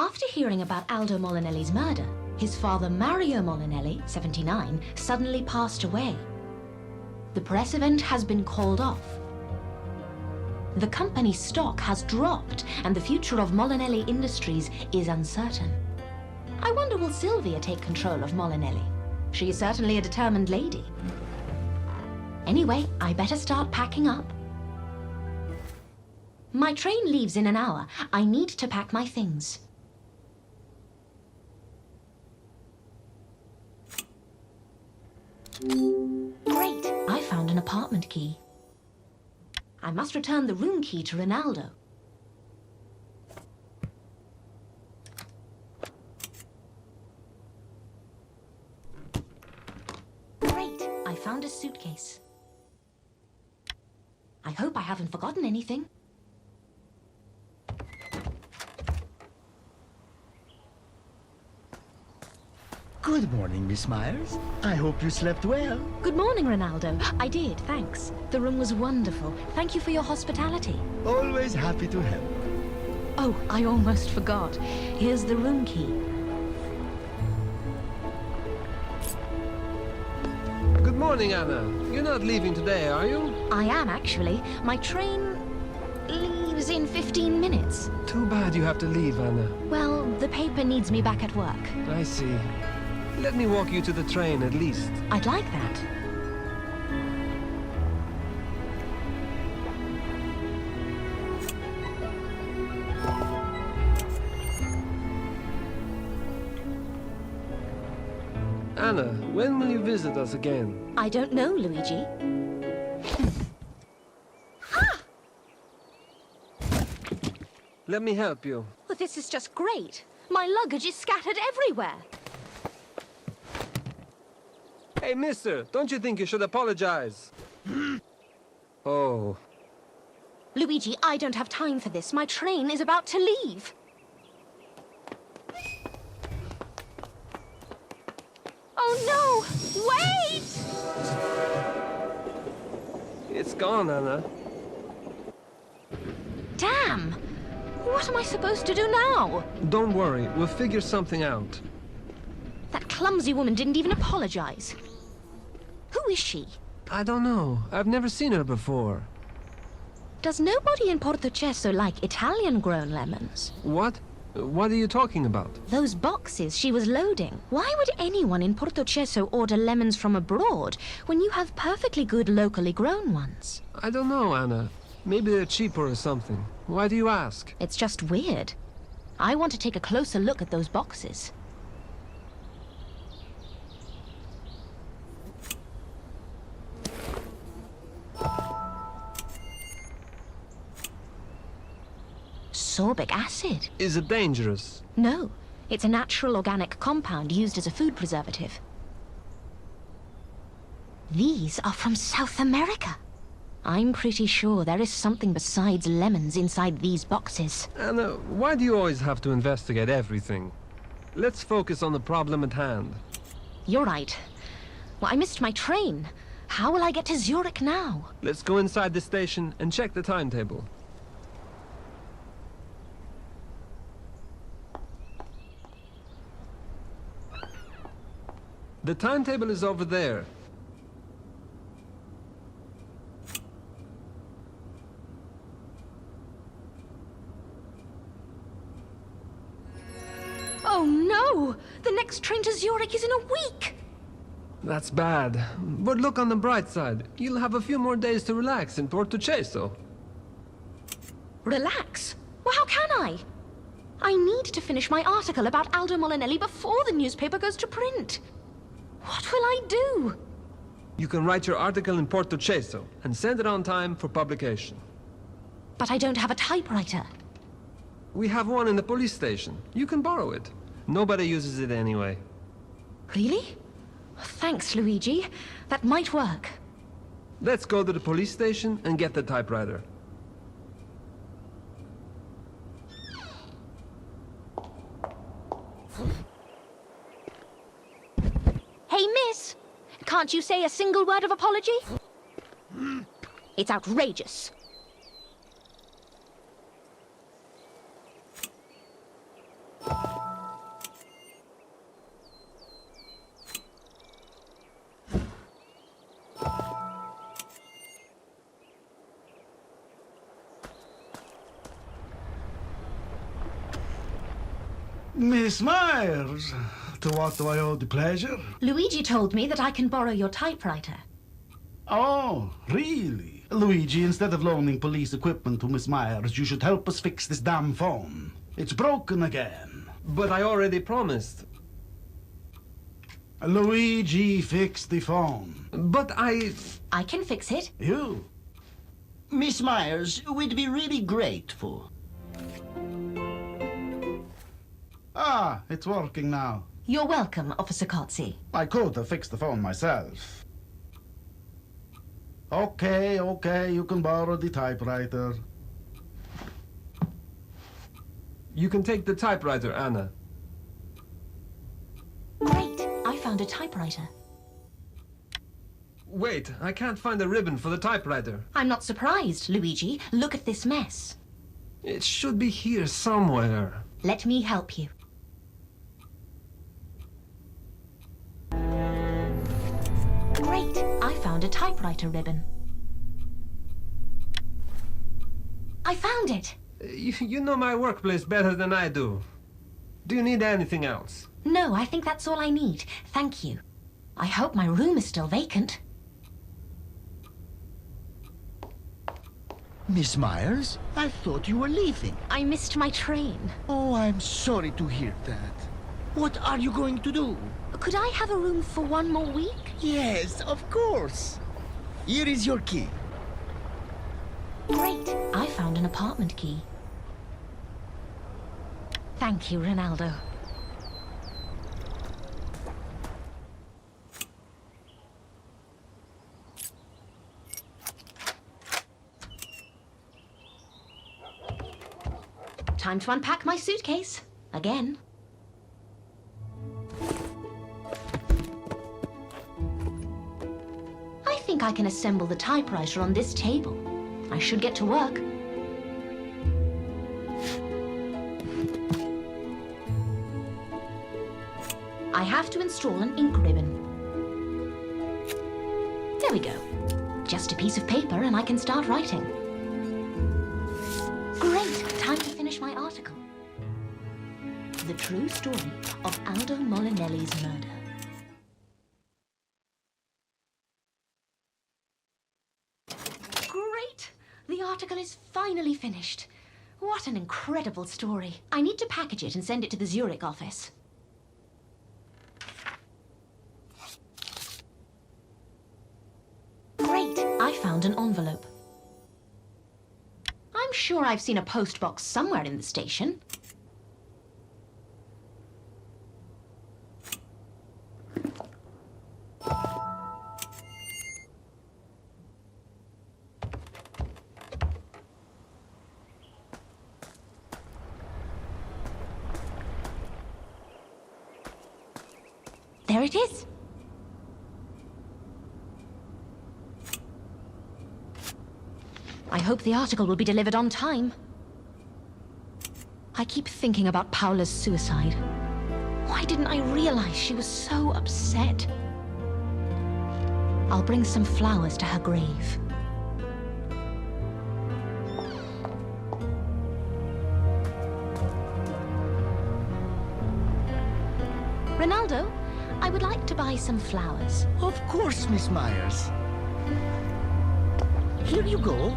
After hearing about Aldo Molinelli's murder, his father Mario Molinelli, 79, suddenly passed away. The press event has been called off. The company's stock has dropped, and the future of Molinelli Industries is uncertain. I wonder, will Sylvia take control of Molinelli? She is certainly a determined lady. Anyway, I better start packing up. My train leaves in an hour. I need to pack my things. Great! I found an apartment key. I must return the room key to Ronaldo. Great! I found a suitcase. I hope I haven't forgotten anything. Good morning, Miss Myers. I hope you slept well. Good morning, Ronaldo. I did, thanks. The room was wonderful. Thank you for your hospitality. Always happy to help. Oh, I almost forgot. Here's the room key. Good morning, Anna. You're not leaving today, are you? I am, actually. My train leaves in 15 minutes. Too bad you have to leave, Anna. Well, the paper needs me back at work. I see. Let me walk you to the train, at least. I'd like that. Anna, when will you visit us again? I don't know, Luigi. Let me help you. Well, this is just great. My luggage is scattered everywhere. Hey, mister, don't you think you should apologize? Oh. Luigi, I don't have time for this. My train is about to leave. Oh, no! Wait! It's gone, Anna. Damn! What am I supposed to do now? Don't worry, we'll figure something out. That clumsy woman didn't even apologize. Who is she? I don't know. I've never seen her before. Does nobody in Portocesso like Italian-grown lemons? What? What are you talking about? Those boxes she was loading. Why would anyone in Portocesso order lemons from abroad when you have perfectly good locally grown ones? I don't know, Anna. Maybe they're cheaper or something. Why do you ask? It's just weird. I want to take a closer look at those boxes. Sorbic acid? Is it dangerous? No, it's a natural organic compound used as a food preservative. These are from South America. I'm pretty sure there is something besides lemons inside these boxes. Anna, why do you always have to investigate everything? Let's focus on the problem at hand. You're right. Well, I missed my train. How will I get to Zurich now? Let's go inside the station and check the timetable. The timetable is over there. Oh no! The next train to Zurich is in a week! That's bad. But look on the bright side. You'll have a few more days to relax in Portocesso. Relax? Well, how can I? I need to finish my article about Aldo Molinelli before the newspaper goes to print. What will I do? You can write your article in Portocesso and send it on time for publication. But I don't have a typewriter. We have one in the police station. You can borrow it. Nobody uses it anyway. Really? Thanks, Luigi. That might work. Let's go to the police station and get the typewriter. Hey, miss! Can't you say a single word of apology? It's outrageous. Miss Myers, to what do I owe the pleasure? Luigi told me that I can borrow your typewriter. Oh, really? Luigi, instead of loaning police equipment to Miss Myers, you should help us fix this damn phone. It's broken again. But I already promised. Luigi, fix the phone. But I can fix it. You? Miss Myers, we'd be really grateful. Ah, it's working now. You're welcome, Officer Kotze. I could have fixed the phone myself. Okay, you can borrow the typewriter. You can take the typewriter, Anna. Great, I found a typewriter. Wait, I can't find a ribbon for the typewriter. I'm not surprised, Luigi. Look at this mess. It should be here somewhere. Let me help you. Great, I found a typewriter ribbon. I found it. You know my workplace better than I do. Do you need anything else? No, I think that's all I need. Thank you. I hope my room is still vacant. Miss Myers, I thought you were leaving. I missed my train. Oh, I'm sorry to hear that. What are you going to do? Could I have a room for 1 more week? Yes, of course. Here is your key. Great, I found an apartment key. Thank you, Ronaldo. Time to unpack my suitcase. Again. I think I can assemble the typewriter on this table. I should get to work. I have to install an ink ribbon. There we go. Just a piece of paper and I can start writing. Great! Time to finish my article. The true story of Aldo Molinelli's murder. Great! The article is finally finished. What an incredible story. I need to package it and send it to the Zurich office. Great! I found an envelope. I'm sure I've seen a postbox somewhere in the station. There it is. I hope the article will be delivered on time. I keep thinking about Paola's suicide. Why didn't I realize she was so upset? I'll bring some flowers to her grave. Ronaldo, I would like to buy some flowers. Of course, Miss Myers. Here you go.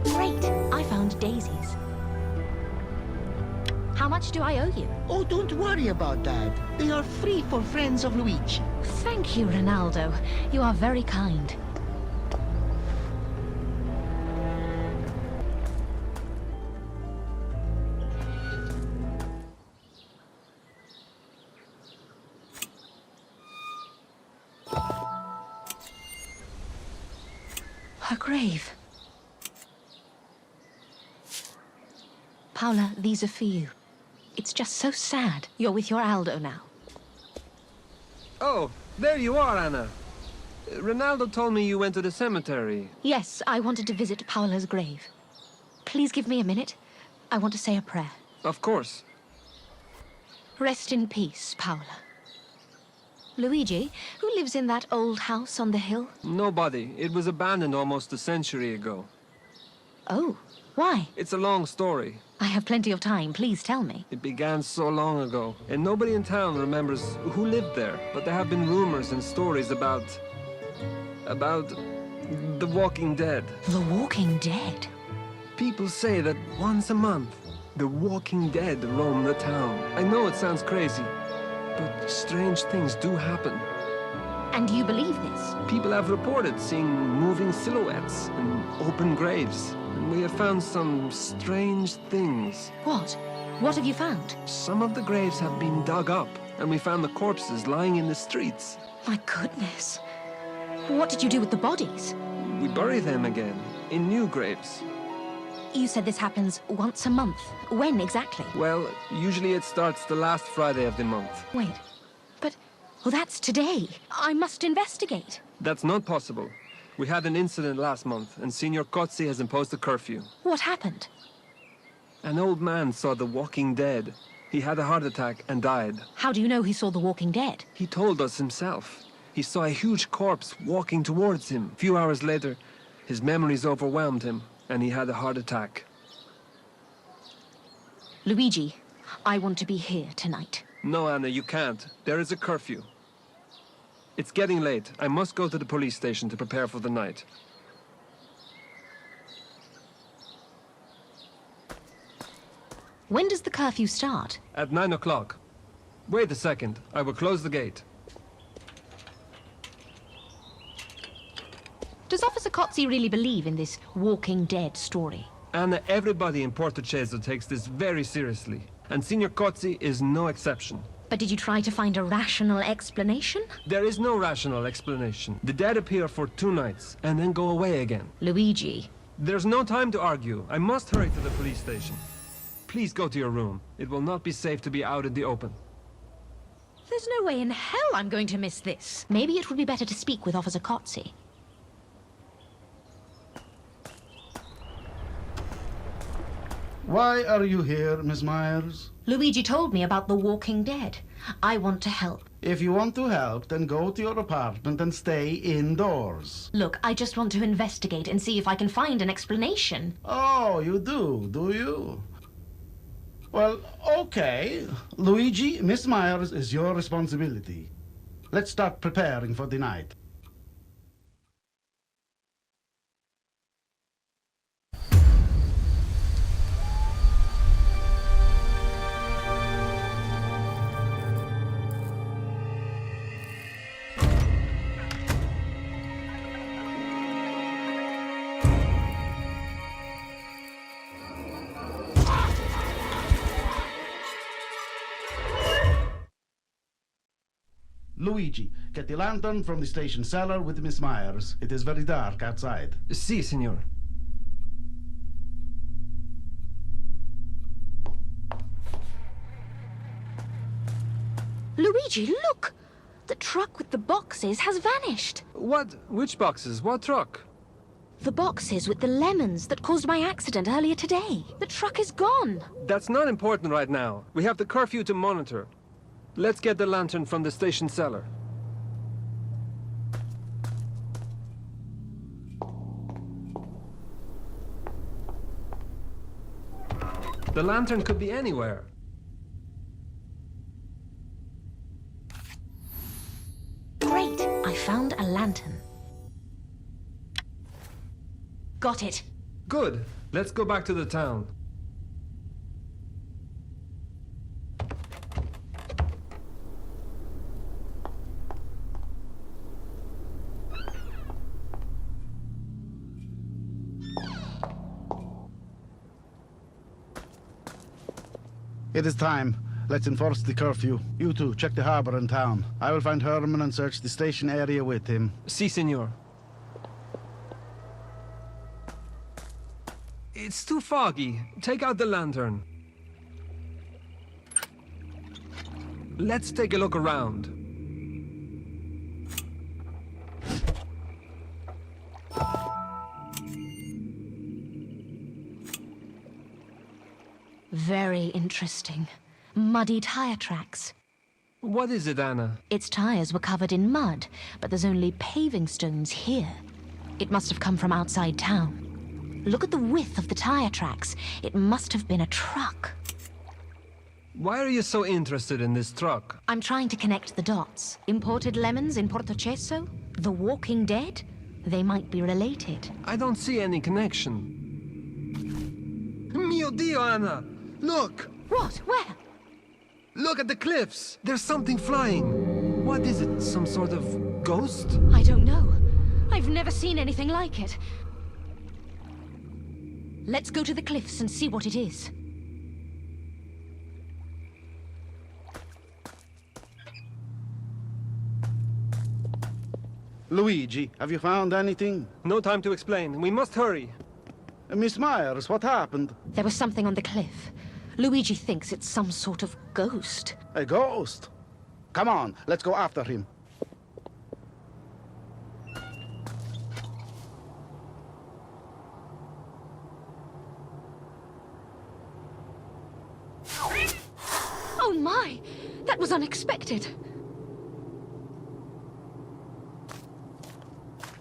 Great, I found daisies. How much do I owe you? Oh, don't worry about that. They are free for friends of Luigi. Thank you, Ronaldo. You are very kind. Her grave. Paula, these are for you. It's just so sad. You're with your Aldo now. Oh, there you are, Anna. Ronaldo told me you went to the cemetery. Yes, I wanted to visit Paola's grave. Please give me a minute. I want to say a prayer. Of course. Rest in peace, Paola. Luigi, who lives in that old house on the hill? Nobody. It was abandoned almost a century ago. Oh, Why? It's a long story. I have plenty of time. Please tell me. It began so long ago, and nobody in town remembers who lived there. But there have been rumors and stories about the Walking Dead. The Walking Dead? People say that once a month, the Walking Dead roam the town. I know it sounds crazy, but strange things do happen. And you believe this? People have reported seeing moving silhouettes and open graves. And we have found some strange things. What? What have you found? Some of the graves have been dug up, and we found the corpses lying in the streets. My goodness. What did you do with the bodies? We bury them again, in new graves. You said this happens once a month. When exactly? Well, usually it starts the last Friday of the month. Wait, but... Well, that's today. I must investigate. That's not possible. We had an incident last month, and Signor Cozzi has imposed a curfew. What happened? An old man saw the Walking Dead. He had a heart attack and died. How do you know he saw the Walking Dead? He told us himself. He saw a huge corpse walking towards him. A few hours later, his memories overwhelmed him, and he had a heart attack. Luigi, I want to be here tonight. No, Anna, you can't. There is a curfew. It's getting late. I must go to the police station to prepare for the night. When does the curfew start? At 9 o'clock. Wait a second. I will close the gate. Does Officer Cozzi really believe in this Walking Dead story? Anna, everybody in Portoceso takes this very seriously. And Signor Cozzi is no exception. But did you try to find a rational explanation? There is no rational explanation. The dead appear for 2 nights, and then go away again. Luigi. There's no time to argue. I must hurry to the police station. Please go to your room. It will not be safe to be out in the open. There's no way in hell I'm going to miss this. Maybe it would be better to speak with Officer Cozzi. Why are you here, Miss Myers? Luigi told me about the Walking Dead. I want to help. If you want to help, then go to your apartment and stay indoors. Look, I just want to investigate and see if I can find an explanation. Oh, you do you? Well, okay. Luigi, Miss Myers is your responsibility. Let's start preparing for the night. Luigi, get the lantern from the station cellar with Miss Myers. It is very dark outside. Si, signor. Luigi, look! The truck with the boxes has vanished. What? Which boxes? What truck? The boxes with the lemons that caused my accident earlier today. The truck is gone. That's not important right now. We have the curfew to monitor. Let's get the lantern from the station cellar. The lantern could be anywhere. Great! I found a lantern. Got it. Good. Let's go back to the town. It is time. Let's enforce the curfew. You two, check the harbor and town. I will find Herman and search the station area with him. Si, signor. It's too foggy. Take out the lantern. Let's take a look around. Very interesting. Muddy tire tracks. What is it, Anna? Its tires were covered in mud, but there's only paving stones here. It must have come from outside town. Look at the width of the tire tracks. It must have been a truck. Why are you so interested in this truck? I'm trying to connect the dots. Imported lemons in Portocesso? The Walking Dead? They might be related. I don't see any connection. Mio Dio, Anna! Look! What? Where? Look at the cliffs! There's something flying. What is it? Some sort of ghost? I don't know. I've never seen anything like it. Let's go to the cliffs and see what it is. Luigi, have you found anything? No time to explain. We must hurry. Miss Myers, what happened? There was something on the cliff. Luigi thinks it's some sort of ghost. A ghost? Come on, let's go after him. Oh my! That was unexpected.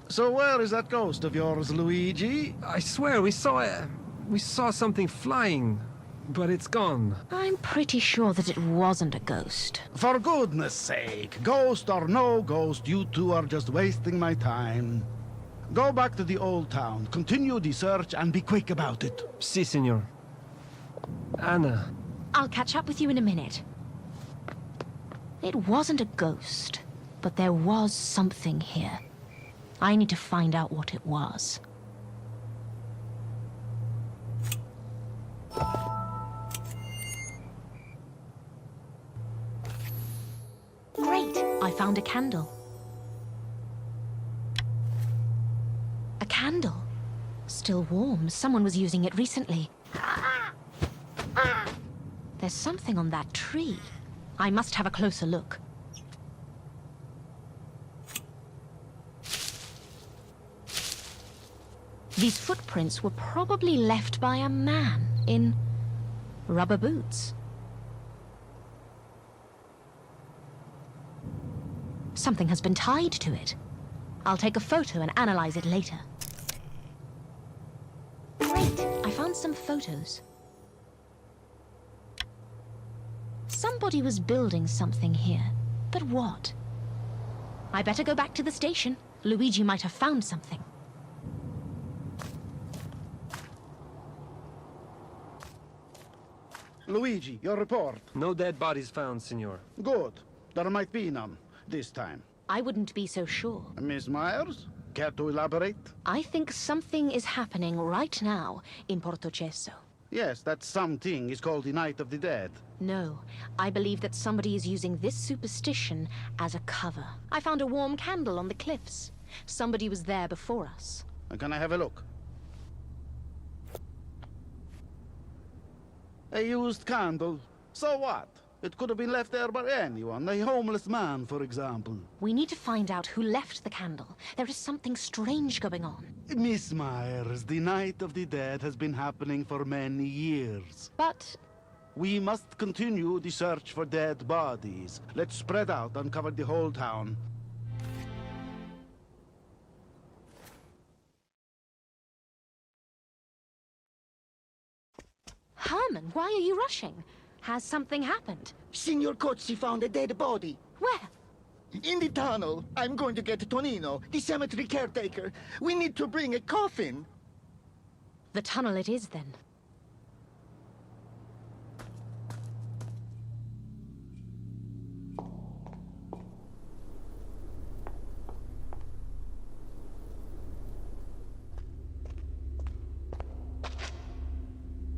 So where is that ghost of yours, Luigi? I swear we saw something flying, but it's gone. I'm pretty sure that it wasn't a ghost. For goodness sake, ghost or no ghost, you two are just wasting my time. Go back to the old town, continue the search, and be quick about it. Si, senor. Anna, I'll catch up with you in a minute. It wasn't a ghost, but there was something here. I need to find out what it was. Great! I found a candle. A candle? Still warm. Someone was using it recently. There's something on that tree. I must have a closer look. These footprints were probably left by a man in rubber boots. Something has been tied to it. I'll take a photo and analyze it later. Great! I found some photos. Somebody was building something here, but what? I better go back to the station. Luigi might have found something. Luigi, your report. no dead bodies found, senor. Good. There might be none this time. I wouldn't be so sure. Miss Myers, care to elaborate? I think something is happening right now in Portocesso. Yes, that something is called the Night of the Dead. No, I believe that somebody is using this superstition as a cover. I found a warm candle on the cliffs. Somebody was there before us. Can I have a look? A used candle. So what? It could have been left there by anyone. A homeless man, for example. We need to find out who left the candle. There is something strange going on. Miss Myers, the Night of the Dead has been happening for many years. But We must continue the search for dead bodies. Let's spread out and cover the whole town. Herman, why are you rushing? Has something happened? Signor Cozzi found a dead body. Where? In the tunnel. I'm going to get Tonino, the cemetery caretaker. We need to bring a coffin. The tunnel it is, then.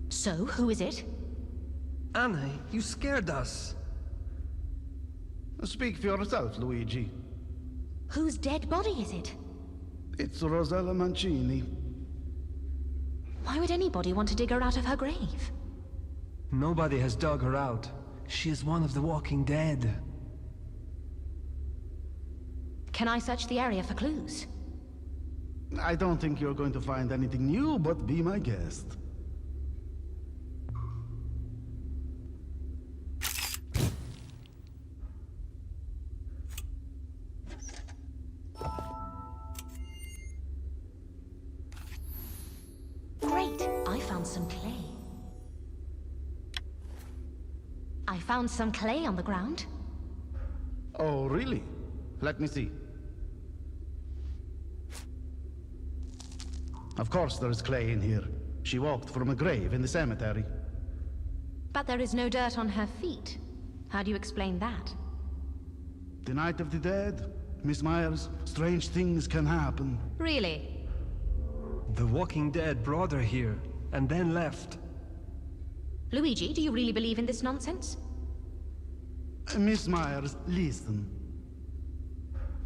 So, who is it? Anna, you scared us. Speak for yourself, Luigi. Whose dead body is it? It's Rosella Mancini. Why would anybody want to dig her out of her grave? Nobody has dug her out. She is one of the Walking Dead. Can I search the area for clues? I don't think you're going to find anything new, but be my guest. found some clay. I found some clay on the ground. Oh, really? Let me see. Of course there is clay in here. She walked from a grave in the cemetery. But there is no dirt on her feet. How do you explain that? The night of the dead, Miss Myers, strange things can happen. Really? The Walking Dead brought her here, and then left. Luigi, do you really believe in this nonsense? Miss Myers, listen.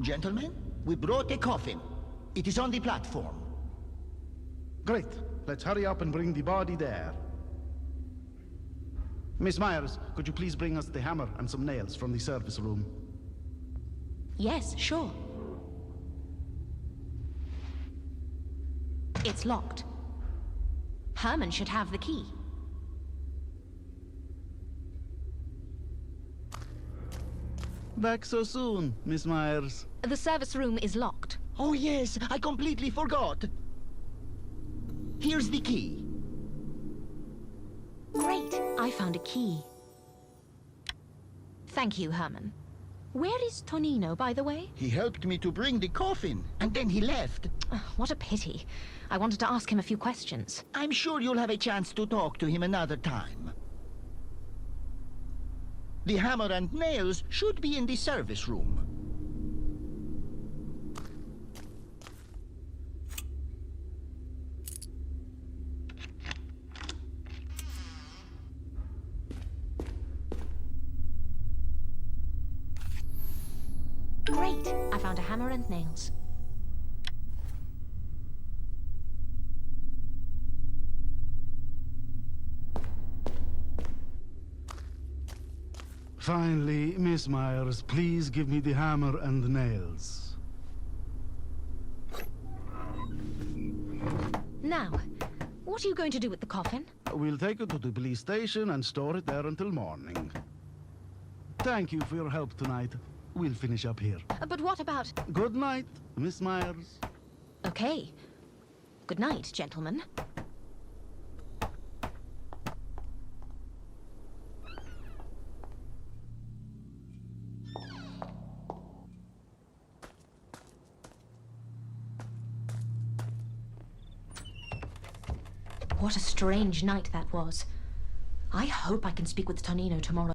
Gentlemen, we brought a coffin. It is on the platform. Great. Let's hurry up and bring the body there. Miss Myers, could you please bring us the hammer and some nails from the service room? Yes, sure. It's locked. Herman should have the key. Back so soon, Miss Myers. The service room is locked. Oh yes, I completely forgot. Here's the key. Great, I found a key. Thank you, Herman. Where is Tonino, by the way? He helped me to bring the coffin, and then he left. What a pity. I wanted to ask him a few questions. I'm sure you'll have a chance to talk to him another time. The hammer and nails should be in the service room. Great, I found a hammer and nails. Finally, Miss Myers, please give me the hammer and nails. Now, what are you going to do with the coffin? We'll take it to the police station and store it there until morning. Thank you for your help tonight. We'll finish up here. But what about... Good night, Miss Myers. Okay. Good night, gentlemen. What a strange night that was. I hope I can speak with Tonino tomorrow.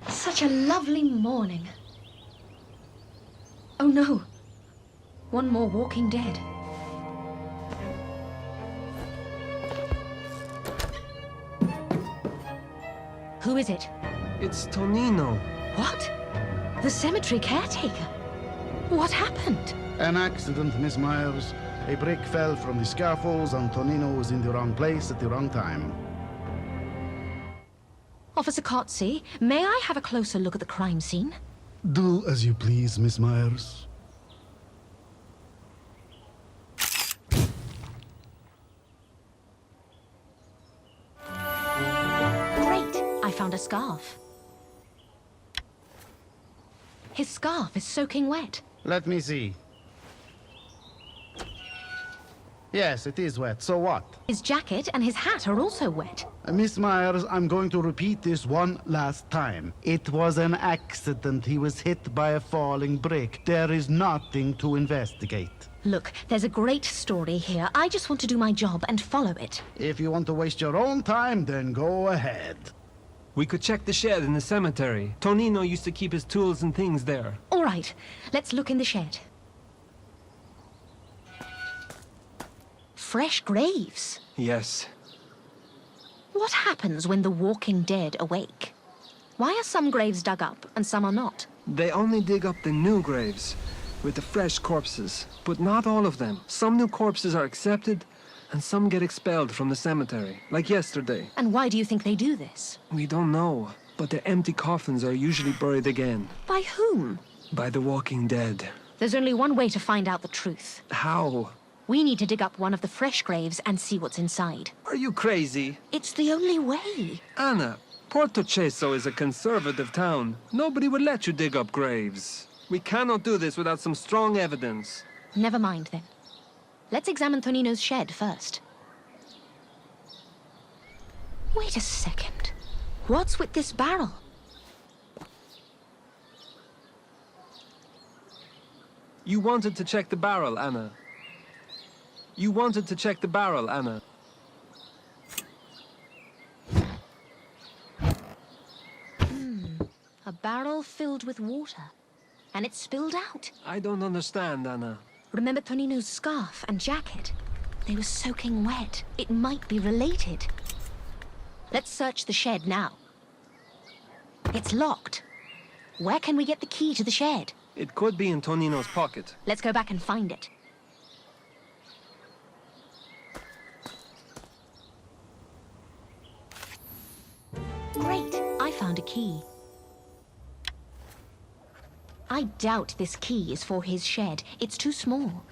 Such a lovely morning. Oh no. One more Walking Dead. Who is it? It's Tonino. What? The cemetery caretaker? What happened? An accident, Miss Myers. A brick fell from the scaffolds and Tonino was in the wrong place at the wrong time. Officer Kotze, may I have a closer look at the crime scene? Do as you please, Miss Myers. Great! I found a scarf. His scarf is soaking wet. Let me see. Yes, it is wet. So what? His jacket and his hat are also wet. Miss Myers, I'm going to repeat this one last time. It was an accident. He was hit by a falling brick. There is nothing to investigate. Look, there's a great story here. I just want to do my job and follow it. If you want to waste your own time, then go ahead. We could check the shed in the cemetery. Tonino used to keep his tools and things there. All right, let's look in the shed. Fresh graves. Yes. What happens when the Walking Dead awake? Why are some graves dug up and some are not? They only dig up the new graves with the fresh corpses, but not all of them. Some new corpses are accepted and some get expelled from the cemetery, like yesterday. And why do you think they do this? We don't know, but their empty coffins are usually buried again. By whom? By the Walking Dead. There's only one way to find out the truth. How? We need to dig up one of the fresh graves and see what's inside. Are you crazy? It's the only way. Anna, Porto Ceso is a conservative town. Nobody would let you dig up graves. We cannot do this without some strong evidence. Never mind, then. Let's examine Tonino's shed first. Wait a second. What's with this barrel? You wanted to check the barrel, Anna. You wanted to check the barrel, Anna. A barrel filled with water. And it spilled out. I don't understand, Anna. Remember Tonino's scarf and jacket? They were soaking wet. It might be related. Let's search the shed now. It's locked. Where can we get the key to the shed? It could be in Tonino's pocket. Let's go back and find it. Great, I found a key. I doubt this key is for his shed. It's too small.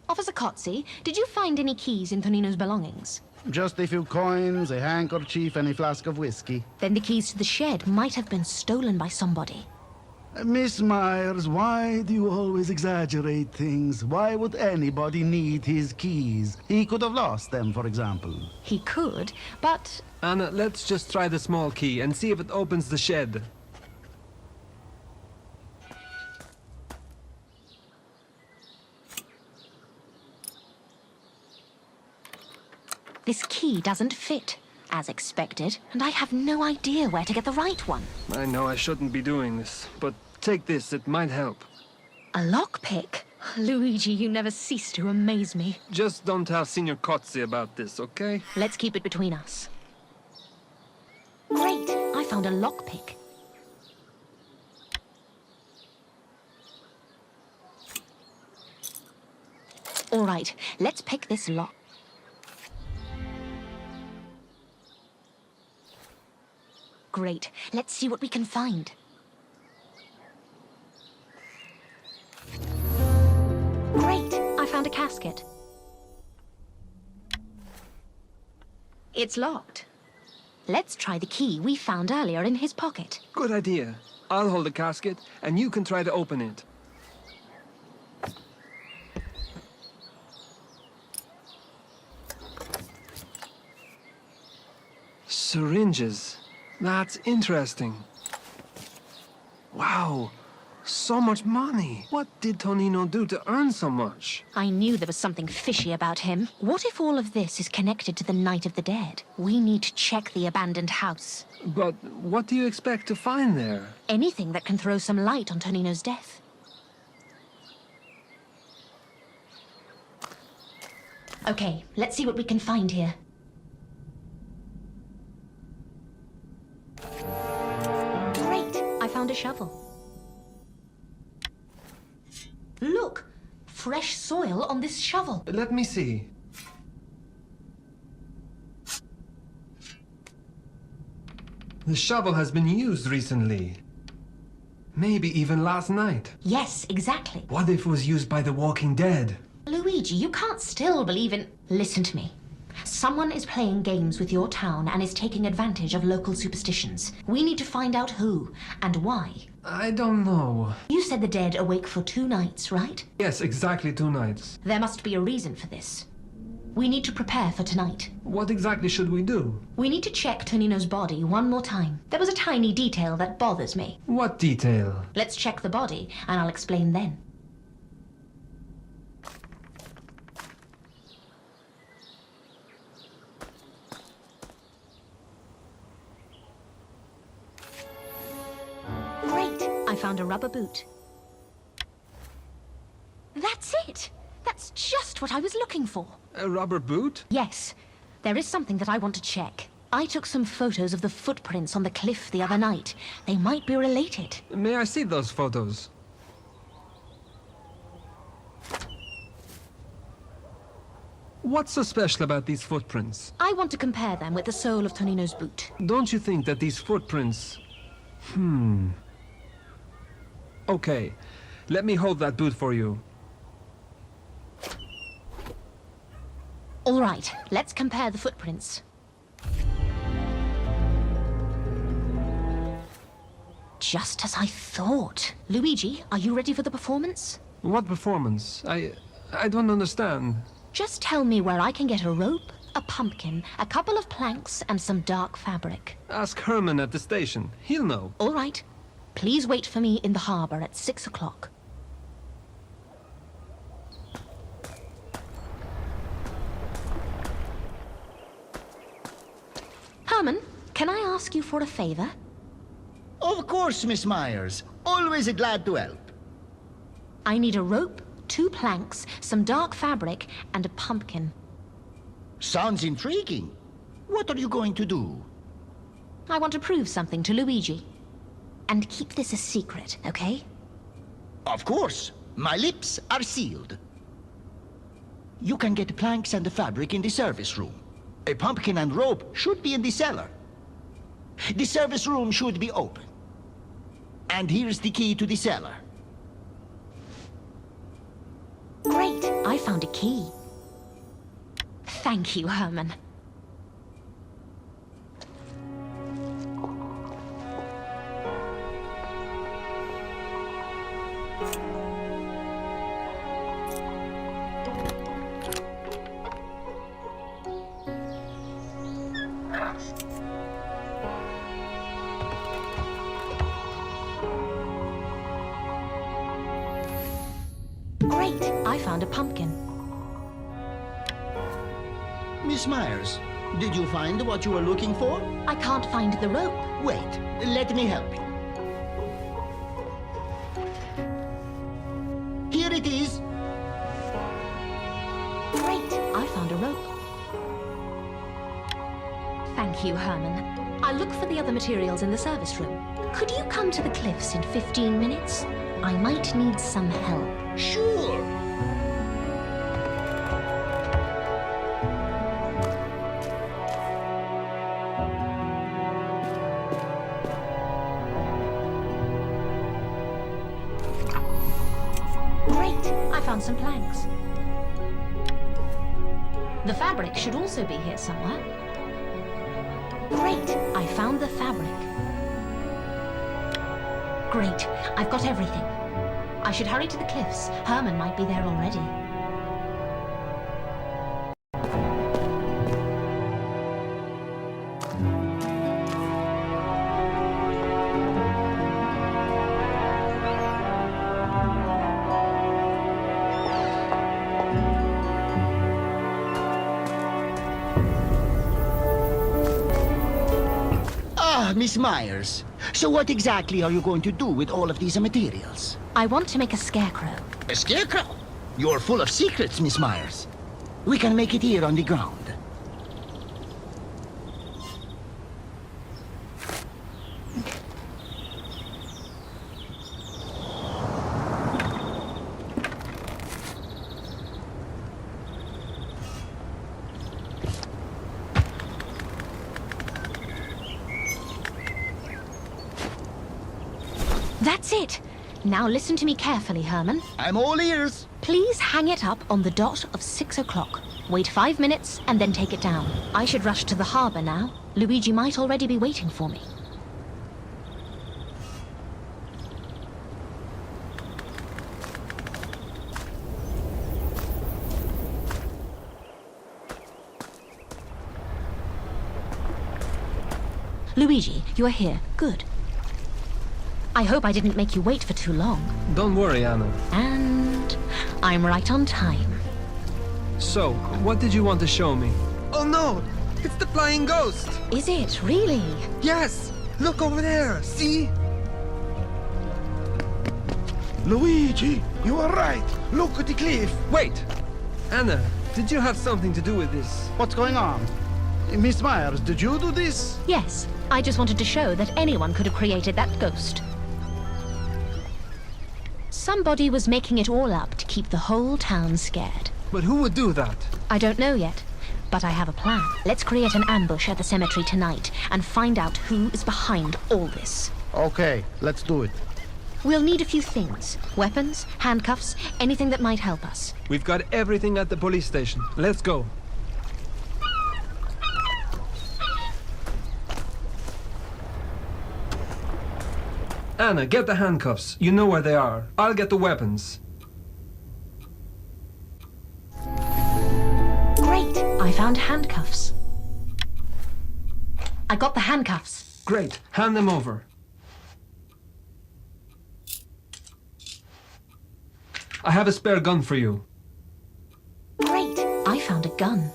Officer Kotze, did you find any keys in Tonino's belongings? Just a few coins, a handkerchief, and a flask of whiskey. Then the keys to the shed might have been stolen by somebody. Miss Myers, why do you always exaggerate things? Why would anybody need his keys? He could have lost them, for example. He could, but... Anna, let's just try the small key and see if it opens the shed. This key doesn't fit, as expected, and I have no idea where to get the right one. I know I shouldn't be doing this, but take this, it might help. A lockpick? Luigi, you never cease to amaze me. Just don't tell Signor Kotze about this, okay? Let's keep it between us. Great! I found a lockpick. All right, let's pick this lock. Great. Let's see what we can find. Great! I found a casket. It's locked. Let's try the key we found earlier in his pocket. Good idea. I'll hold the casket, and you can try to open it. Syringes. That's interesting. Wow, so much money. What did Tonino do to earn so much? I knew there was something fishy about him. What if all of this is connected to the Night of the Dead? We need to check the abandoned house. But what do you expect to find there? Anything that can throw some light on Tonino's death. Okay, let's see what we can find here. Great! I found a shovel. Look! Fresh soil on this shovel. Let me see. The shovel has been used recently. Maybe even last night. Yes, exactly. What if it was used by the Walking Dead? Luigi, you can't still believe in... Listen to me. Someone is playing games with your town and is taking advantage of local superstitions. We need to find out who and why. I don't know. You said the dead awake for 2 nights, right? Yes, exactly 2 nights. There must be a reason for this. We need to prepare for tonight. What exactly should we do? We need to check Tonino's body one more time. There was a tiny detail that bothers me. What detail? Let's check the body, and I'll explain then. Great! I found a rubber boot. That's it! That's just what I was looking for. A rubber boot? Yes, there is something that I want to check. I took some photos of the footprints on the cliff the other night. They might be related. May I see those photos? What's so special about these footprints? I want to compare them with the sole of Tonino's boot. Don't you think that these footprints... Okay, let me hold that boot for you. All right, let's compare the footprints. Just as I thought. Luigi, are you ready for the performance? What performance? I don't understand. Just tell me where I can get a rope, a pumpkin, a couple of planks, and some dark fabric. Ask Herman at the station. He'll know. All right. Please wait for me in the harbor at 6 o'clock. Herman, can I ask you for a favor? Of course, Miss Myers. Always glad to help. I need a rope, 2 planks, some dark fabric, and a pumpkin. Sounds intriguing. What are you going to do? I want to prove something to Luigi. And keep this a secret, okay? Of course. My lips are sealed. You can get planks and the fabric in the service room. A pumpkin and rope should be in the cellar. The service room should be open. And here's the key to the cellar. Great, I found a key. Thank you, Herman. Great, I found a pumpkin. Miss Myers, did you find what you were looking for? I can't find the rope. Wait, let me help you. Here it is. Great, I found a rope. Thank you, Herman. I'll look for the other materials in the service room. Could you come to the cliffs in 15 minutes? I might need some help. Sure. Great, I found some planks. The fabric should also be here somewhere. Great, I found the fabric. Great, I've got everything. I should hurry to the cliffs. Herman might be there already. Miss Myers, so what exactly are you going to do with all of these materials? I want to make a scarecrow. A scarecrow? You're full of secrets, Miss Myers. We can make it here on the ground. That's it. Now listen to me carefully, Herman. I'm all ears. Please hang it up on the dot of 6 o'clock. Wait 5 minutes and then take it down. I should rush to the harbor now. Luigi might already be waiting for me. Luigi, you are here. Good. I hope I didn't make you wait for too long. Don't worry, Anna. And I'm right on time. So, what did you want to show me? Oh no! It's the flying ghost! Is it really? Yes! Look over there! See? Luigi, you are right. Look at the cliff. Wait! Anna, did you have something to do with this? What's going on? Miss Myers, did you do this? Yes, I just wanted to show that anyone could have created that ghost. Somebody was making it all up to keep the whole town scared. But who would do that? I don't know yet, but I have a plan. Let's create an ambush at the cemetery tonight and find out who is behind all this. Okay, let's do it. We'll need a few things. Weapons, handcuffs, anything that might help us. We've got everything at the police station. Let's go. Anna, get the handcuffs. You know where they are. I'll get the weapons. Great! I found handcuffs. I got the handcuffs. Great. Hand them over. I have a spare gun for you. Great! I found a gun.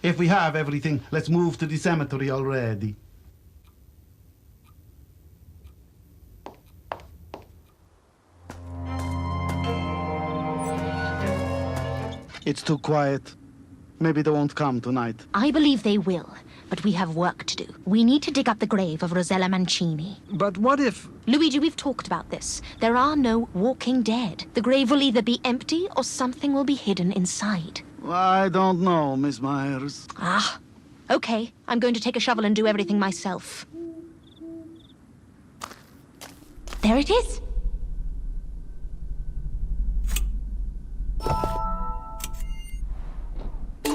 If we have everything, let's move to the cemetery already. It's too quiet. Maybe they won't come tonight. I believe they will, but we have work to do. We need to dig up the grave of Rosella Mancini. But what if... Luigi, we've talked about this. There are no walking dead. The grave will either be empty or something will be hidden inside. I don't know, Miss Myers. Ah, okay. I'm going to take a shovel and do everything myself. There it is.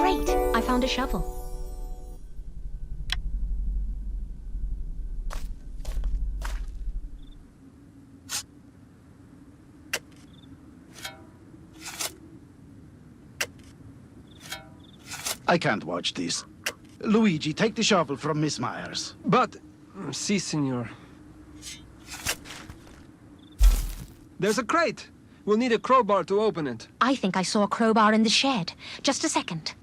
Great, I found a shovel. I can't watch this. Luigi, take the shovel from Miss Myers. But... Si, senor. There's a crate. We'll need a crowbar to open it. I think I saw a crowbar in the shed. Just a second.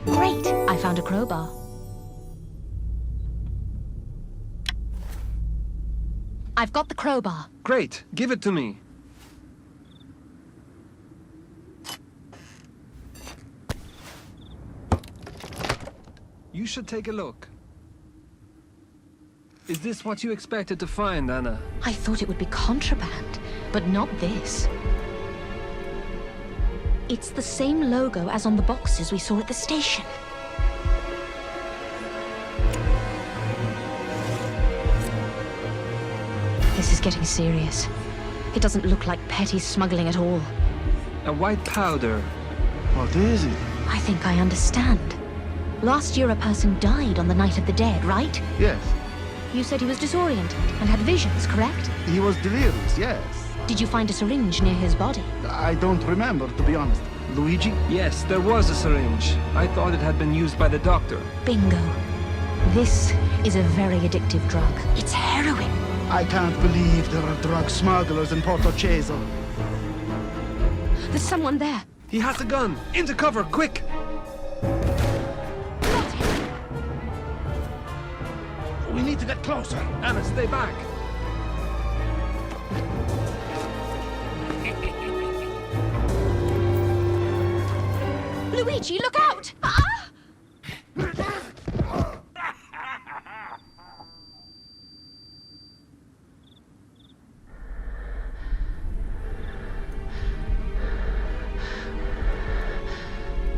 Great! I found a crowbar. I've got the crowbar. Great. Give it to me. You should take a look. Is this what you expected to find, Anna? I thought it would be contraband, but not this. It's the same logo as on the boxes we saw at the station. This is getting serious. It doesn't look like petty smuggling at all. A white powder. What is it? I think I understand. Last year a person died on the Night of the Dead, right? Yes. You said he was disoriented and had visions, correct? He was delirious, yes. Did you find a syringe near his body? I don't remember, to be honest. Luigi? Yes, there was a syringe. I thought it had been used by the doctor. Bingo. This is a very addictive drug. It's heroin. I can't believe there are drug smugglers in Porto Ceso. There's someone there. He has a gun. Into cover, quick! Got him. We need to get closer. Anna, stay back. Luigi, look out! Ah!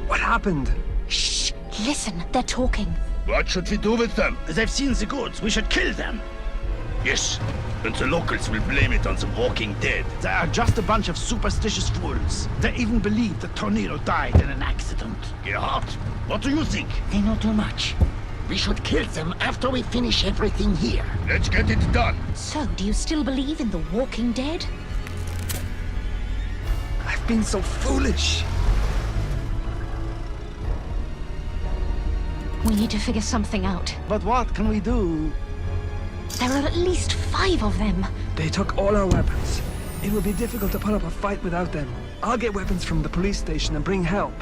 What happened? Shh! Listen, they're talking. What should we do with them? They've seen the goods. We should kill them. Yes, and the locals will blame it on the Walking Dead. They are just a bunch of superstitious fools. They even believe that Tornado died in an accident. Gerhard, what do you think? They know too much. We should kill them after we finish everything here. Let's get it done. So, do you still believe in the Walking Dead? I've been so foolish. We need to figure something out. But what can we do? There are at least 5 of them. They took all our weapons. It will be difficult to put up a fight without them. I'll get weapons from the police station and bring help.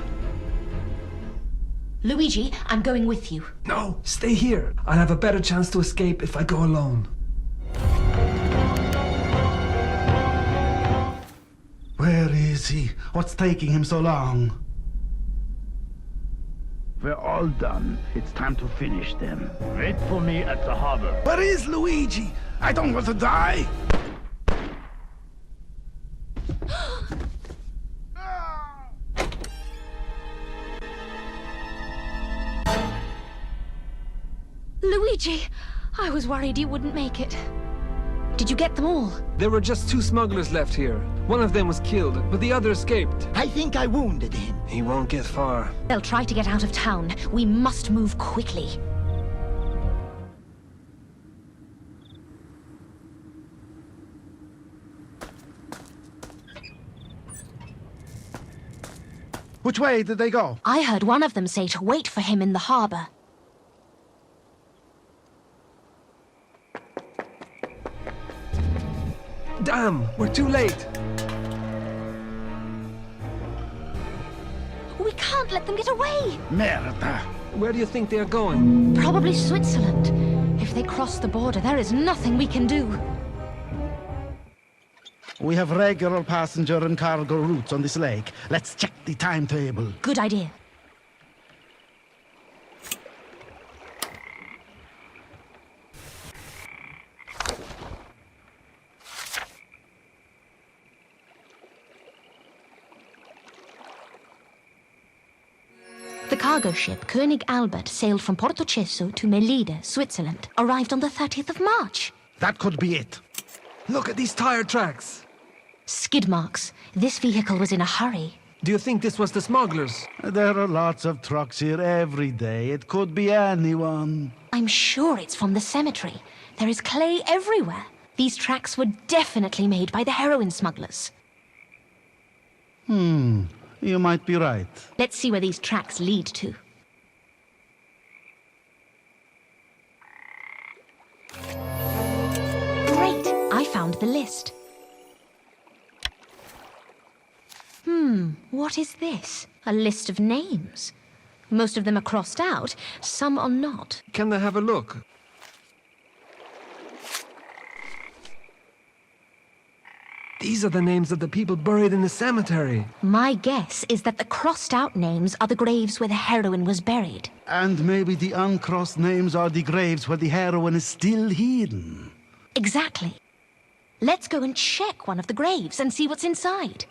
Luigi, I'm going with you. No, stay here. I'll have a better chance to escape if I go alone. Where is he? What's taking him so long? We're all done. It's time to finish them. Wait for me at the harbor. Where is Luigi? I don't want to die. Luigi, I was worried you wouldn't make it. Did you get them all? There were just 2 smugglers left here. One of them was killed, but the other escaped. I think I wounded him. He won't get far. They'll try to get out of town. We must move quickly. Which way did they go? I heard one of them say to wait for him in the harbor. Damn, we're too late. We can't let them get away. Merda. Where do you think they're going? Probably Switzerland. If they cross the border, there is nothing we can do. We have regular passenger and cargo routes on this lake. Let's check the timetable. Good idea. The cargo ship König Albert sailed from Porto Cesso to Melide, Switzerland. Arrived on the 30th of March. That could be it. Look at these tire tracks. Skid marks. This vehicle was in a hurry. Do you think this was the smugglers? There are lots of trucks here every day. It could be anyone. I'm sure it's from the cemetery. There is clay everywhere. These tracks were definitely made by the heroin smugglers. You might be right. Let's see where these tracks lead to. Great! I found the list. What is this? A list of names. Most of them are crossed out, some are not. Can they have a look? These are the names of the people buried in the cemetery. My guess is that the crossed out names are the graves where the heroine was buried. And maybe the uncrossed names are the graves where the heroine is still hidden. Exactly. Let's go and check one of the graves and see what's inside.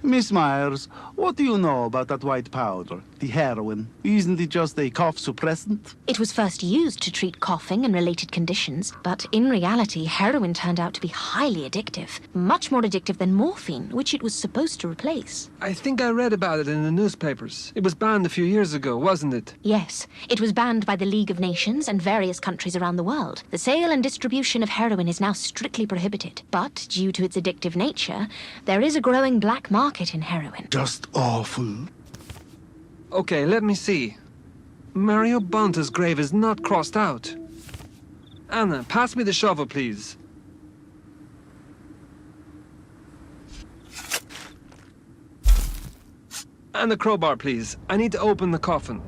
Miss Myers, what do you know about that white powder, the heroin? Isn't it just a cough suppressant? It was first used to treat coughing and related conditions, but in reality, heroin turned out to be highly addictive. Much more addictive than morphine, which it was supposed to replace. I think I read about it in the newspapers. It was banned a few years ago, wasn't it? Yes, it was banned by the League of Nations and various countries around the world. The sale and distribution of heroin is now strictly prohibited. But, due to its addictive nature, there is a growing black market in heroin. Just awful. Okay, let me see. Mario Bonta's grave is not crossed out. Anna, pass me the shovel, please. And the crowbar, please. I need to open the coffin.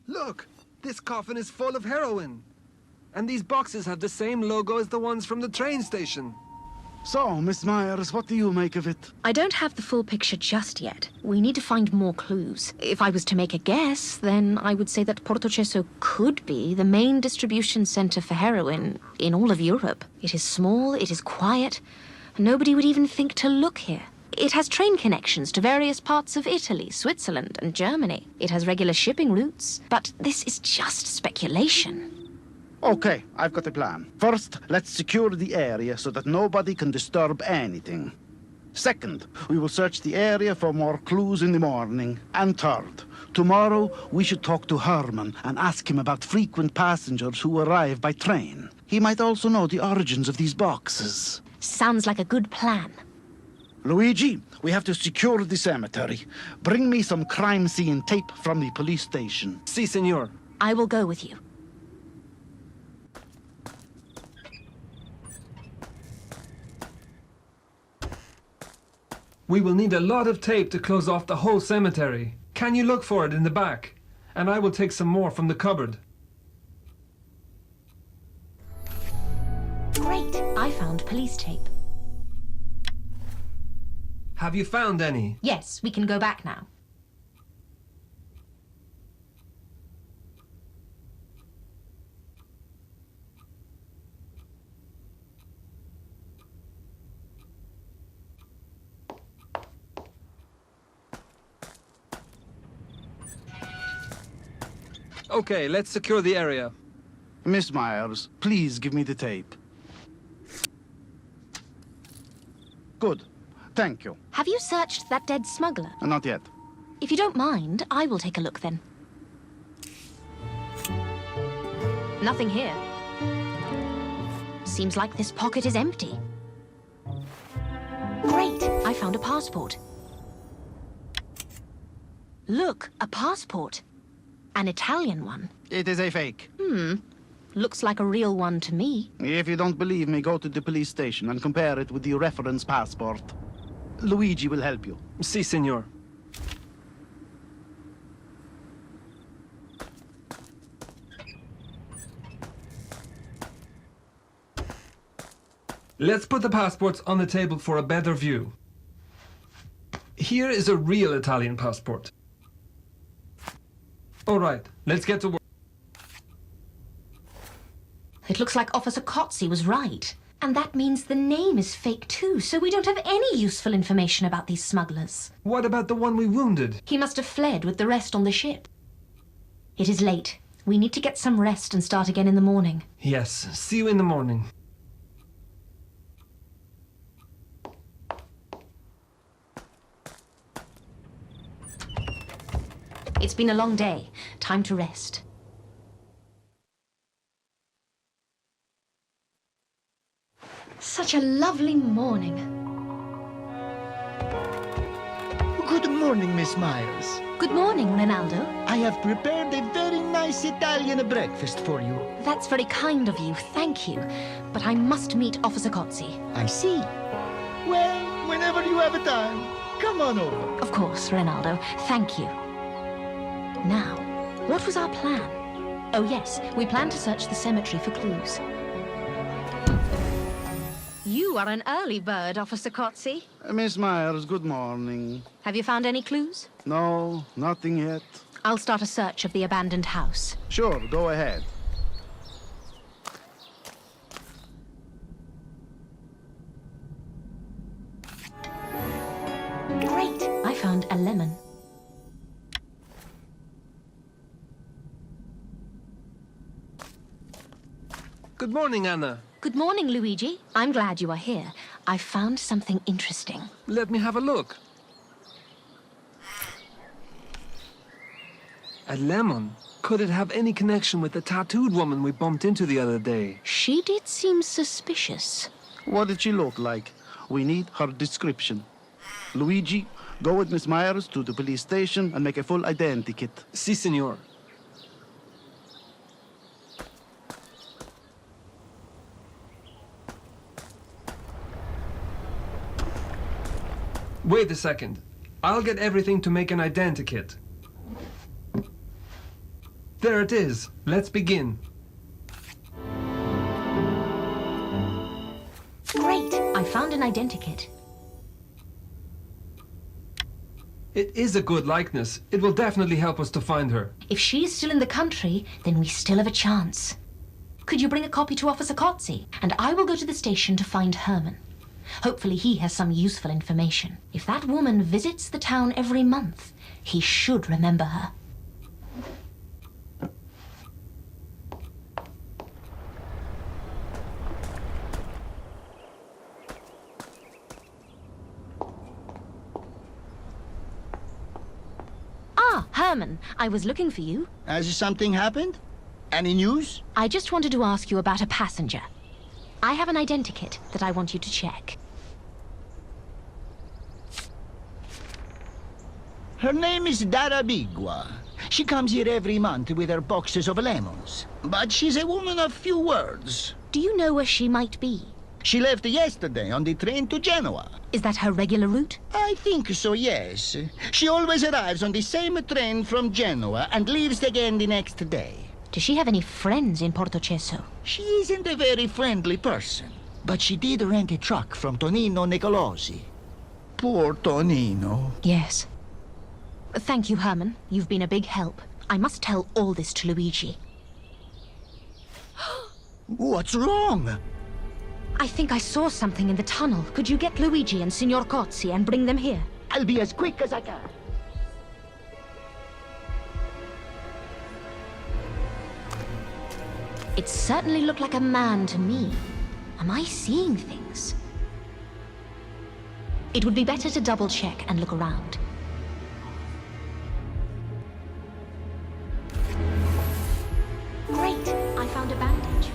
Look! This coffin is full of heroin. And these boxes have the same logo as the ones from the train station. So, Miss Myers, what do you make of it? I don't have the full picture just yet. We need to find more clues. If I was to make a guess, then I would say that Porto Cesso could be the main distribution center for heroin in all of Europe. It is small, it is quiet. Nobody would even think to look here. It has train connections to various parts of Italy, Switzerland, and Germany. It has regular shipping routes, but this is just speculation. Okay, I've got a plan. First, let's secure the area so that nobody can disturb anything. Second, we will search the area for more clues in the morning. And third, tomorrow we should talk to Herman and ask him about frequent passengers who arrive by train. He might also know the origins of these boxes. Sounds like a good plan. Luigi, we have to secure the cemetery. Bring me some crime scene tape from the police station. Si, senor. I will go with you. We will need a lot of tape to close off the whole cemetery. Can you look for it in the back? And I will take some more from the cupboard. Great! I found police tape. Have you found any? Yes, we can go back now. Okay, let's secure the area. Miss Myers, please give me the tape. Good. Thank you. Have you searched that dead smuggler? Not yet. If you don't mind, I will take a look then. Nothing here. Seems like this pocket is empty. Great! I found a passport. Look, a passport. An Italian one. It is a fake. Looks like a real one to me. If you don't believe me, go to the police station and compare it with the reference passport. Luigi will help you. Si, senor. Let's put the passports on the table for a better view. Here is a real Italian passport. All right, let's get to work. It looks like Officer Cozzi was right. And that means the name is fake too, so we don't have any useful information about these smugglers. What about the one we wounded? He must have fled with the rest on the ship. It is late. We need to get some rest and start again in the morning. Yes, see you in the morning. It's been a long day. Time to rest. Such a lovely morning. Good morning, Miss Myers. Good morning, Ronaldo. I have prepared a very nice Italian breakfast for you. That's very kind of you, thank you. But I must meet Officer Cozzi. I see. Well, whenever you have time, come on over. Of course, Ronaldo. Thank you. Now, what was our plan? Oh yes, we plan to search the cemetery for clues. You are an early bird, Officer Cozzi. Miss Myers, good morning. Have you found any clues? No, nothing yet. I'll start a search of the abandoned house. Sure, go ahead. Great! I found a lemon. Good morning, Anna. Good morning, Luigi. I'm glad you are here. I found something interesting. Let me have a look. A lemon? Could it have any connection with the tattooed woman we bumped into the other day? She did seem suspicious. What did she look like? We need her description. Luigi, go with Miss Myers to the police station and make a full identity kit. Si, senor. Wait a second. I'll get everything to make an identikit. There it is. Let's begin. Great! I found an identikit. It is a good likeness. It will definitely help us to find her. If she is still in the country, then we still have a chance. Could you bring a copy to Officer Cozzi? And I will go to the station to find Herman. Hopefully he has some useful information. If that woman visits the town every month, he should remember her. Ah, Herman, I was looking for you. Has something happened? Any news? I just wanted to ask you about a passenger. I have an identikit that I want you to check. Her name is Darabigua. She comes here every month with her boxes of lemons. But she's a woman of few words. Do you know where she might be? She left yesterday on the train to Genoa. Is that her regular route? I think so, yes. She always arrives on the same train from Genoa and leaves again the next day. Does she have any friends in Portocesso? She isn't a very friendly person, but she did rent a truck from Tonino Nicolosi. Poor Tonino. Yes. Thank you, Herman. You've been a big help. I must tell all this to Luigi. What's wrong? I think I saw something in the tunnel. Could you get Luigi and Signor Cozzi and bring them here? I'll be as quick as I can. It certainly looked like a man to me. Am I seeing things? It would be better to double-check and look around. Great! I found a bandage.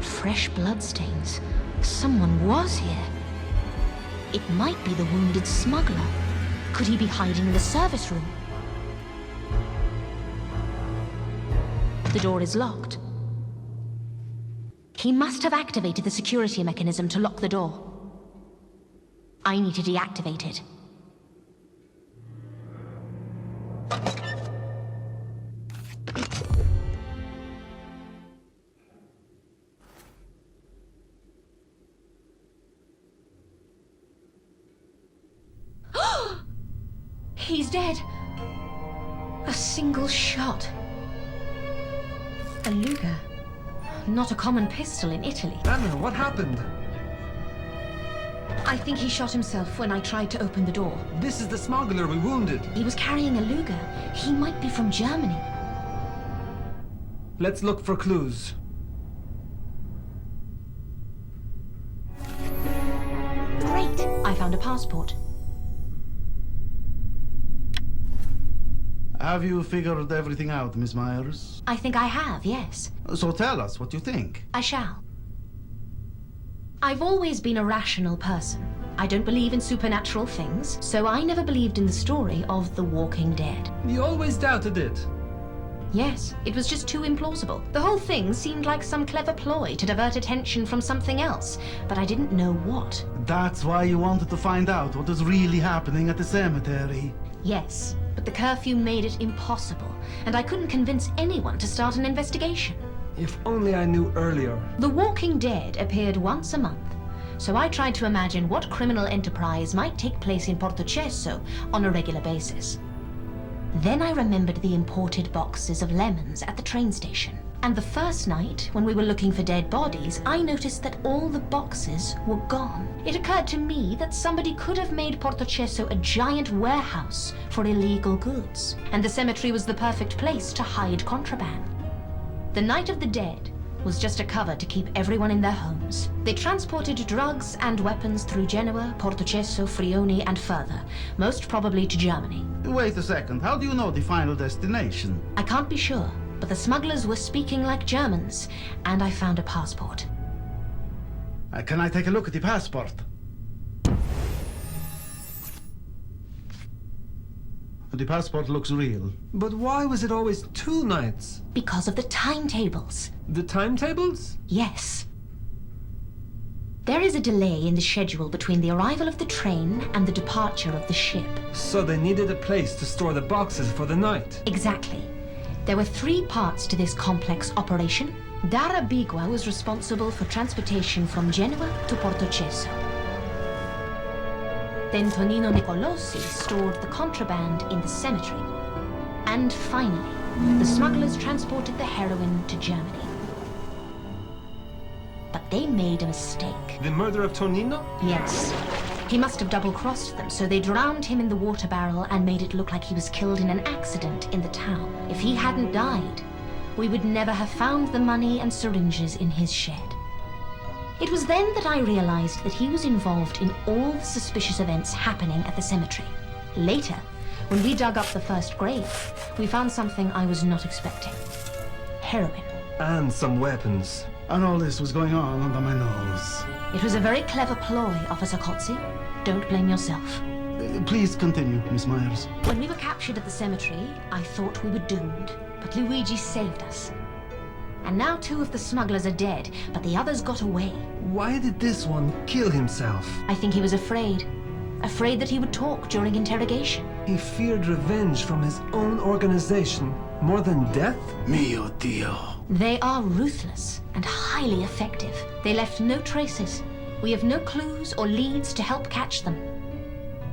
Fresh bloodstains. Someone was here. It might be the wounded smuggler. Could he be hiding in the service room? The door is locked. He must have activated the security mechanism to lock the door. I need to deactivate it. He's dead. A single shot. A Luger. Not a common pistol in Italy. Anna, what happened? I think he shot himself when I tried to open the door. This is the smuggler we wounded. He was carrying a Luger. He might be from Germany. Let's look for clues. Great! I found a passport. Have you figured everything out, Miss Myers? I think I have, yes. So tell us what you think. I shall. I've always been a rational person. I don't believe in supernatural things, so I never believed in the story of the Walking Dead. You always doubted it. Yes, it was just too implausible. The whole thing seemed like some clever ploy to divert attention from something else, but I didn't know what. That's why you wanted to find out what is really happening at the cemetery. Yes, but the curfew made it impossible, and I couldn't convince anyone to start an investigation. If only I knew earlier. The Walking Dead appeared once a month, so I tried to imagine what criminal enterprise might take place in Portocesso on a regular basis. Then I remembered the imported boxes of lemons at the train station. And the first night, when we were looking for dead bodies, I noticed that all the boxes were gone. It occurred to me that somebody could have made Portocesso a giant warehouse for illegal goods, and the cemetery was the perfect place to hide contraband. The Night of the Dead was just a cover to keep everyone in their homes. They transported drugs and weapons through Genoa, Portocesso, Frioni, and further, most probably to Germany. Wait a second, how do you know the final destination? I can't be sure, but the smugglers were speaking like Germans, and I found a passport. Can I take a look at the passport? The passport looks real. But why was it always 2 nights? Because of the timetables. The timetables? Yes. There is a delay in the schedule between the arrival of the train and the departure of the ship. So they needed a place to store the boxes for the night. Exactly. There were 3 parts to this complex operation. Dara Bigua was responsible for transportation from Genoa to Portocesso. Then Tonino Nicolosi stored the contraband in the cemetery. And finally, the smugglers transported the heroin to Germany. But they made a mistake. The murder of Tonino? Yes. He must have double-crossed them, so they drowned him in the water barrel and made it look like he was killed in an accident in the town. If he hadn't died, we would never have found the money and syringes in his shed. It was then that I realized that he was involved in all the suspicious events happening at the cemetery. Later, when we dug up the first grave, we found something I was not expecting. Heroin. And some weapons. And all this was going on under my nose. It was a very clever ploy, Officer Cozzi. Don't blame yourself. Please continue, Miss Myers. When we were captured at the cemetery, I thought we were doomed, but Luigi saved us. And now 2 of the smugglers are dead, but the others got away. Why did this one kill himself? I think he was afraid. Afraid that he would talk during interrogation. He feared revenge from his own organization more than death? Mio Dio. They are ruthless and highly effective. They left no traces. We have no clues or leads to help catch them.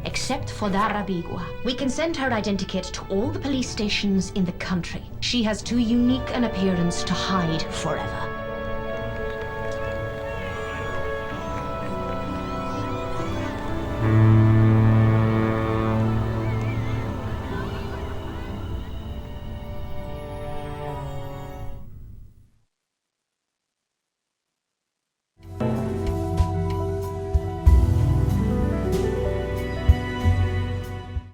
Except for Dara Bigua. We can send her identikit to all the police stations in the country. She has too unique an appearance to hide forever.